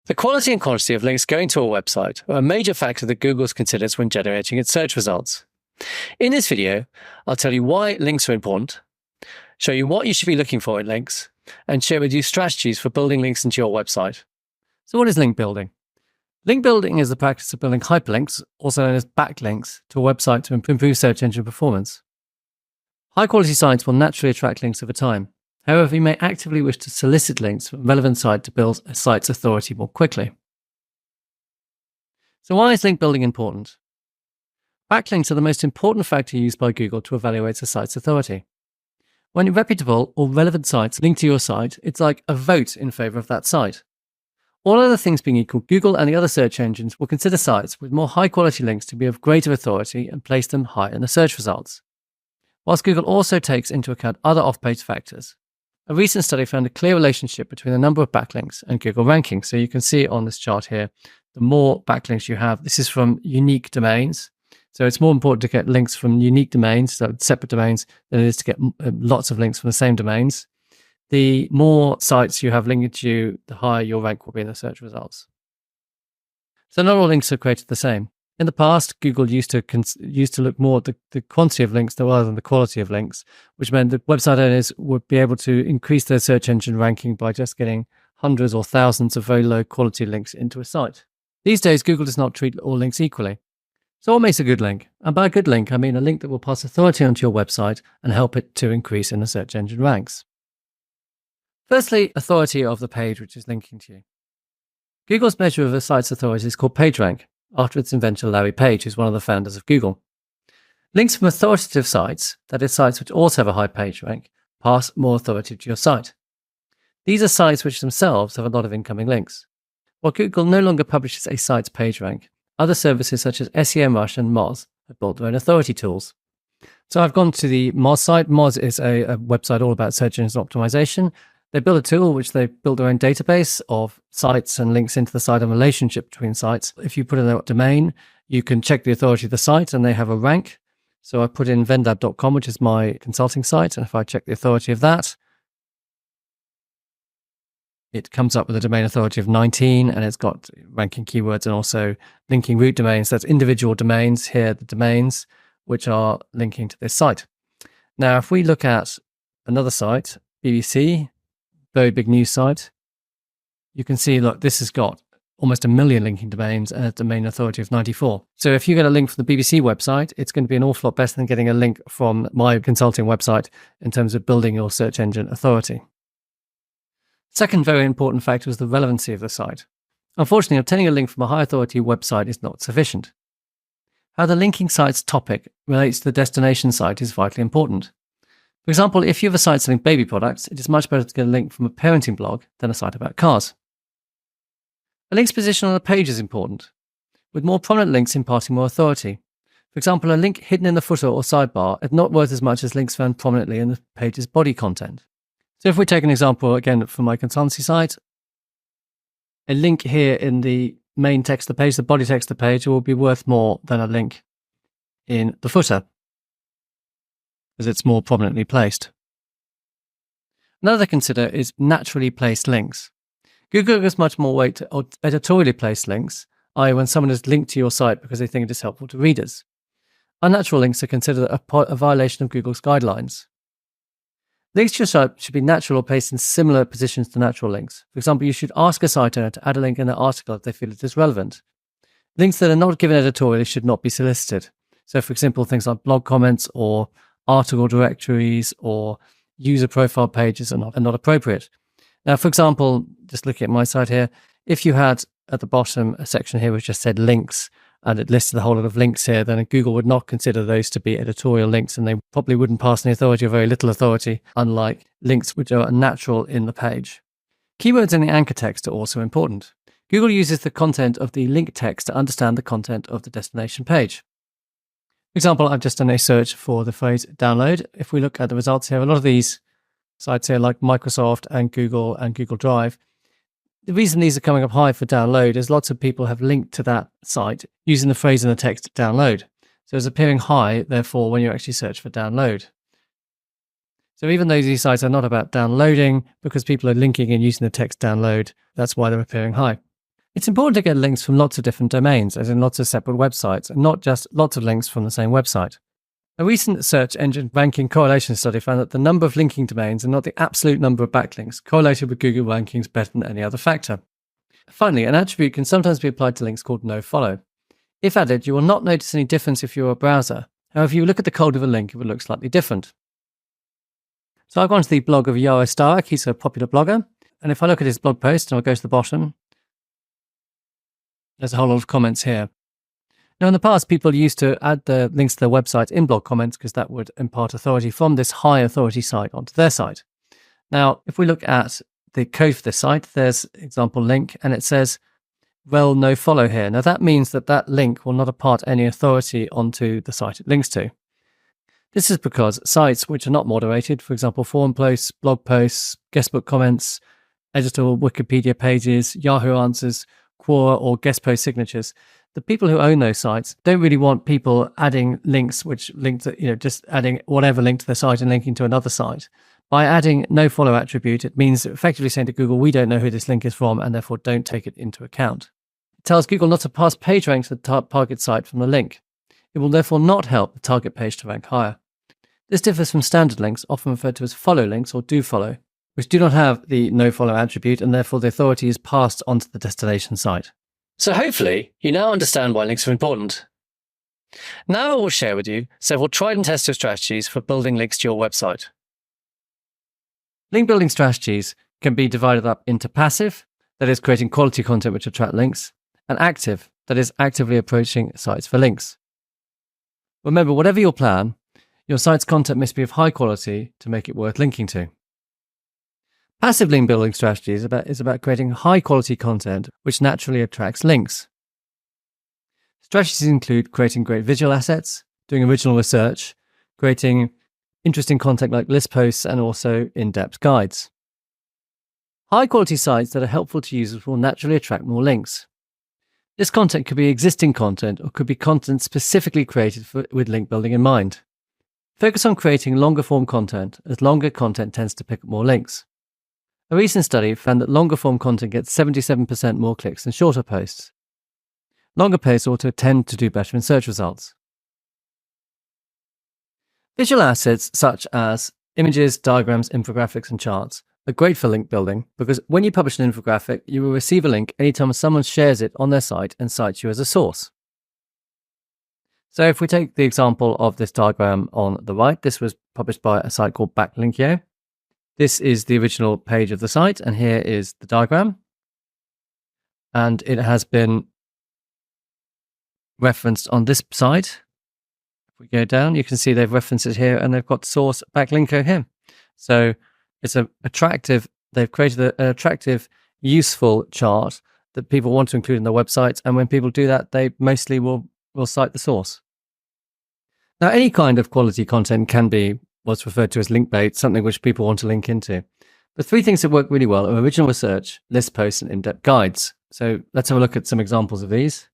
The quality and quantity of links going to a website are a major factor that Google considers when generating its search results. In this video, I'll tell you why links are important, show you what you should be looking for in links, and share with you strategies for building links into your website. So what is link building? Link building is the practice of building hyperlinks, also known as backlinks, to a website to improve search engine performance. High-quality sites will naturally attract links over time. However, you may actively wish to solicit links from a relevant site to build a site's authority more quickly. So why is link building important? Backlinks are the most important factor used by Google to evaluate a site's authority. When reputable or relevant sites link to your site, it's like a vote in favor of that site. All other things being equal, Google and the other search engines will consider sites with more high-quality links to be of greater authority and place them high in the search results. Whilst Google also takes into account other off-page factors. A recent study found a clear relationship between the number of backlinks and Google rankings. So you can see on this chart here, the more backlinks you have, this is from unique domains. So it's more important to get links from unique domains, so separate domains, than it is to get lots of links from the same domains. The more sites you have linking to you, the higher your rank will be in the search results. So not all links are created the same. In the past, Google used to look more at the quantity of links rather than the quality of links, which meant that website owners would be able to increase their search engine ranking by just getting hundreds or thousands of very low quality links into a site. These days, Google does not treat all links equally. So what makes a good link? And by a good link, I mean a link that will pass authority onto your website and help it to increase in the search engine ranks. Firstly, authority of the page which is linking to you. Google's measure of a site's authority is called PageRank, after its inventor Larry Page, who's one of the founders of Google. Links from authoritative sites, that is sites which also have a high page rank, pass more authority to your site. These are sites which themselves have a lot of incoming links. While Google no longer publishes a site's page rank, other services such as SEMrush and Moz have built their own authority tools. So I've gone to the Moz site. Moz is a website all about search engine optimization. They build a tool which they build their own database of sites and links into the site and relationship between sites. If you put in a domain, you can check the authority of the site and they have a rank. So I put in vendlab.com, which is my consulting site. And if I check the authority of that, it comes up with a domain authority of 19 and it's got ranking keywords and also linking root domains. That's individual domains here, the domains which are linking to this site. Now, if we look at another site, BBC, very big news site, you can see, look, this has got almost 1 million linking domains and a domain authority of 94. So if you get a link from the BBC website, it's going to be an awful lot better than getting a link from my consulting website in terms of building your search engine authority. Second very important factor is the relevancy of the site. Unfortunately, obtaining a link from a high authority website is not sufficient. How the linking site's topic relates to the destination site is vitally important. For example, if you have a site selling baby products, it is much better to get a link from a parenting blog than a site about cars. A link's position on a page is important, with more prominent links imparting more authority. For example, a link hidden in the footer or sidebar is not worth as much as links found prominently in the page's body content. So if we take an example again from my consultancy site, a link here in the main text of the page, the body text of the page, will be worth more than a link in the footer, as it's more prominently placed. Another to consider is naturally placed links. Google gives much more weight to editorially placed links, i.e. when someone has linked to your site because they think it is helpful to readers. Unnatural links are considered a violation of Google's guidelines. Links to your site should be natural or placed in similar positions to natural links. For example, you should ask a site owner to add a link in their article if they feel it is relevant. Links that are not given editorially should not be solicited. So for example, things like blog comments or article directories or user profile pages are not appropriate. Now, for example, just looking at my site here, if you had at the bottom a section here which just said links and it listed a whole lot of links here, then Google would not consider those to be editorial links and they probably wouldn't pass any authority or very little authority, unlike links which are natural in the page. Keywords in the anchor text are also important. Google uses the content of the link text to understand the content of the destination page. For example, I've just done a search for the phrase download. If we look at the results here, a lot of these sites here like Microsoft and Google Drive, the reason these are coming up high for download is lots of people have linked to that site using the phrase in the text download. So it's appearing high, therefore, when you actually search for download. So even though these sites are not about downloading, because people are linking and using the text download, that's why they're appearing high. It's important to get links from lots of different domains, as in lots of separate websites, and not just lots of links from the same website. A recent search engine ranking correlation study found that the number of linking domains and not the absolute number of backlinks correlated with Google rankings better than any other factor. Finally, an attribute can sometimes be applied to links called nofollow. If added, you will not notice any difference if you're a browser. However, if you look at the code of a link, it will look slightly different. So I've gone to the blog of 𝗂𝒂𝒑 𝗏𝒏. He's a popular blogger. And if I look at his blog post and I'll go to the bottom, there's a whole lot of comments here. Now, in the past, people used to add the links to their website in blog comments because that would impart authority from this high authority site onto their site. Now, if we look at the code for this site, there's example link, and it says, well, nofollow here. Now, that means that that link will not impart any authority onto the site it links to. This is because sites which are not moderated, for example, forum posts, blog posts, guestbook comments, editable Wikipedia pages, Yahoo Answers, Quora, or guest post signatures, the people who own those sites don't really want people adding links which link to, just adding whatever link to their site and linking to another site. By adding nofollow attribute, it means effectively saying to Google, we don't know who this link is from and therefore don't take it into account. It tells Google not to pass page rank to the target site from the link. It will therefore not help the target page to rank higher. This differs from standard links, often referred to as follow links or do follow, which do not have the nofollow attribute and therefore the authority is passed onto the destination site. So hopefully, you now understand why links are important. Now I will share with you several tried and tested strategies for building links to your website. Link building strategies can be divided up into passive, that is creating quality content which attract links, and active, that is actively approaching sites for links. Remember, whatever your plan, your site's content must be of high quality to make it worth linking to. Passive link building strategy is about creating high quality content which naturally attracts links. Strategies include creating great visual assets, doing original research, creating interesting content like list posts, and also in-depth guides. High quality sites that are helpful to users will naturally attract more links. This content could be existing content or could be content specifically created with link building in mind. Focus on creating longer form content, as longer content tends to pick up more links. A recent study found that longer form content gets 77% more clicks than shorter posts. Longer posts also tend to do better in search results. Visual assets such as images, diagrams, infographics, and charts are great for link building because when you publish an infographic, you will receive a link anytime someone shares it on their site and cites you as a source. So if we take the example of this diagram on the right, this was published by a site called Backlinks. This is the original page of the site, and here is the diagram. And it has been referenced on this site. If we go down, you can see they've referenced it here, and they've got source Backlinks here. So it's they've created an attractive, useful chart that people want to include in their websites. And when people do that, they mostly will cite the source. Now, any kind of quality content can be what's referred to as link bait, something which people want to link into. The three things that work really well are original research, list posts, and in-depth guides. So let's have a look at some examples of these.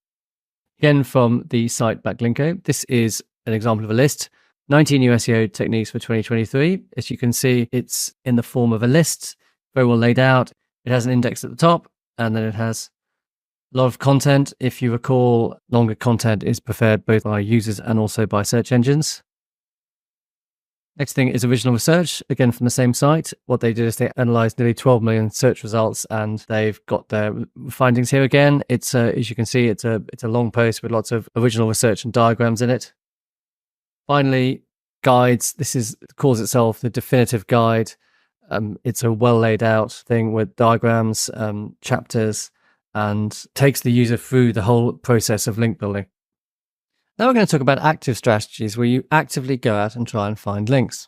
Again, from the site Backlinks, this is an example of a list, 19 new SEO techniques for 2023. As you can see, it's in the form of a list, very well laid out. It has an index at the top, and then it has a lot of content. If you recall, longer content is preferred both by users and also by search engines. Next thing is original research, again from the same site. What they did is they analyzed nearly 12 million search results, and they've got their findings here again. It's as you can see, it's a long post with lots of original research and diagrams in it. Finally, guides. This calls itself the definitive guide. It's a well laid out thing with diagrams, chapters, and takes the user through the whole process of link building. Now we're going to talk about active strategies where you actively go out and try and find links.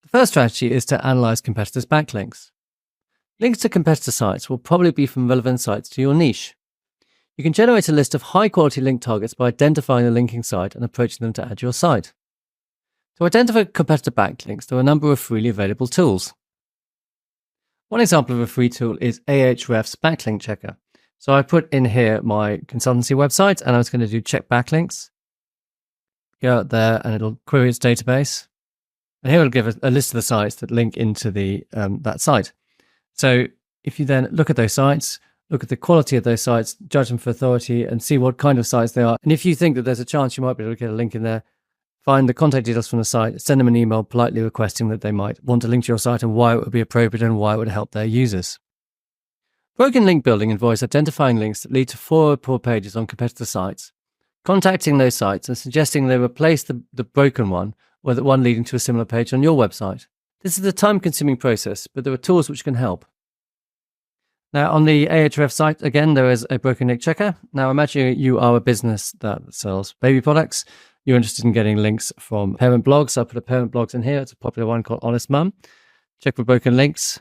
The first strategy is to analyze competitors' backlinks. Links to competitor sites will probably be from relevant sites to your niche. You can generate a list of high-quality link targets by identifying the linking site and approaching them to add your site. To identify competitor backlinks, there are a number of freely available tools. One example of a free tool is Ahrefs Backlink Checker. So I put in here my consultancy website, and I was going to do check backlinks. Go out there, and it'll query its database. And here it'll give a list of the sites that link into that site. So if you then look at those sites, look at the quality of those sites, judge them for authority, and see what kind of sites they are. And if you think that there's a chance you might be able to get a link in there, find the contact details from the site, send them an email politely requesting that they might want to link to your site and why it would be appropriate and why it would help their users. Broken link building involves identifying links that lead to forward poor pages on competitor sites, contacting those sites and suggesting they replace the broken one with the one leading to a similar page on your website. This is a time-consuming process, but there are tools which can help. Now, on the Ahrefs site, again, there is a broken link checker. Now, imagine you are a business that sells baby products. You're interested in getting links from parent blogs. I put a parent blogs in here. It's a popular one called Honest Mum. Check for broken links.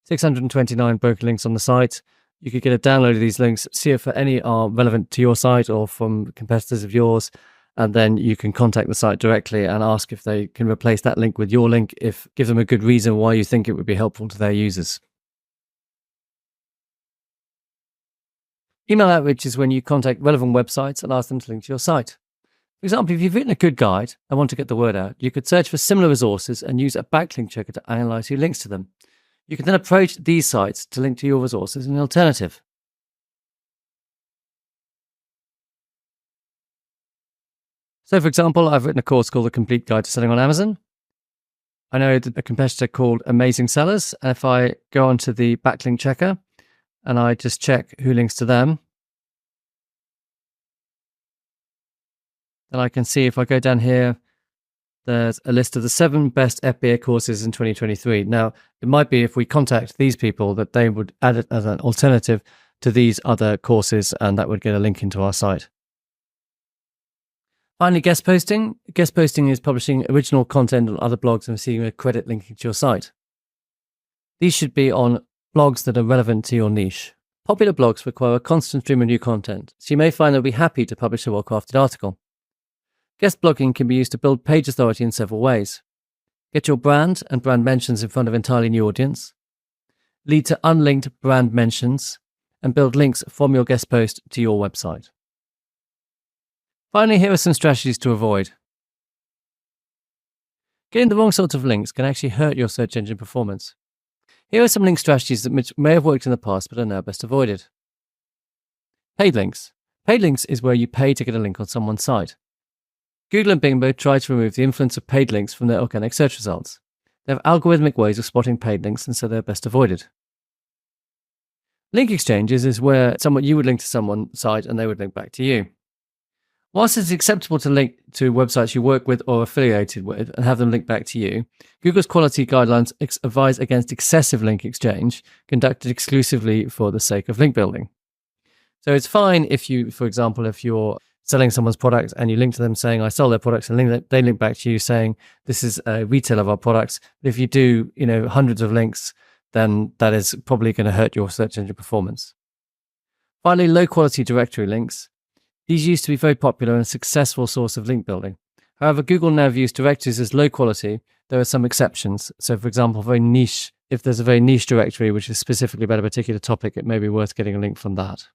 629 broken links on the site. You could get a download of these links, see if any are relevant to your site or from competitors of yours, and then you can contact the site directly and ask if they can replace that link with your link, give them a good reason why you think it would be helpful to their users. Email outreach is when you contact relevant websites and ask them to link to your site. For example, if you've written a good guide and want to get the word out, you could search for similar resources and use a backlink checker to analyze who links to them. You can then approach these sites to link to your resources as an alternative. So, for example, I've written a course called The Complete Guide to Selling on Amazon. I know a competitor called Amazing Sellers, and if I go onto the backlink checker and I just check who links to them, then I can see if I go down here, there's a list of the 7 best FBA courses in 2023. Now, it might be if we contact these people that they would add it as an alternative to these other courses, and that would get a link into our site. Finally, guest posting. Guest posting is publishing original content on other blogs and receiving a credit linking to your site. These should be on blogs that are relevant to your niche. Popular blogs require a constant stream of new content, so you may find they'll be happy to publish a well-crafted article. Guest blogging can be used to build page authority in several ways. Get your brand and brand mentions in front of an entirely new audience, lead to unlinked brand mentions, and build links from your guest post to your website. Finally, here are some strategies to avoid. Getting the wrong sorts of links can actually hurt your search engine performance. Here are some link strategies that may have worked in the past but are now best avoided. Paid links. Paid links is where you pay to get a link on someone's site. Google and Bing both try to remove the influence of paid links from their organic search results. They have algorithmic ways of spotting paid links, and so they're best avoided. Link exchanges is where you would link to someone's site and they would link back to you. Whilst it's acceptable to link to websites you work with or affiliated with and have them link back to you, Google's quality guidelines advise against excessive link exchange conducted exclusively for the sake of link building. So it's fine if you, for example, if you're selling someone's product and you link to them saying, I sell their products, and they link back to you saying, this is a retailer of our products. But if you do, hundreds of links, then that is probably going to hurt your search engine performance. Finally, low quality directory links. These used to be very popular and a successful source of link building. However, Google now views directories as low quality. There are some exceptions. So for example, if there's a very niche directory which is specifically about a particular topic, it may be worth getting a link from that.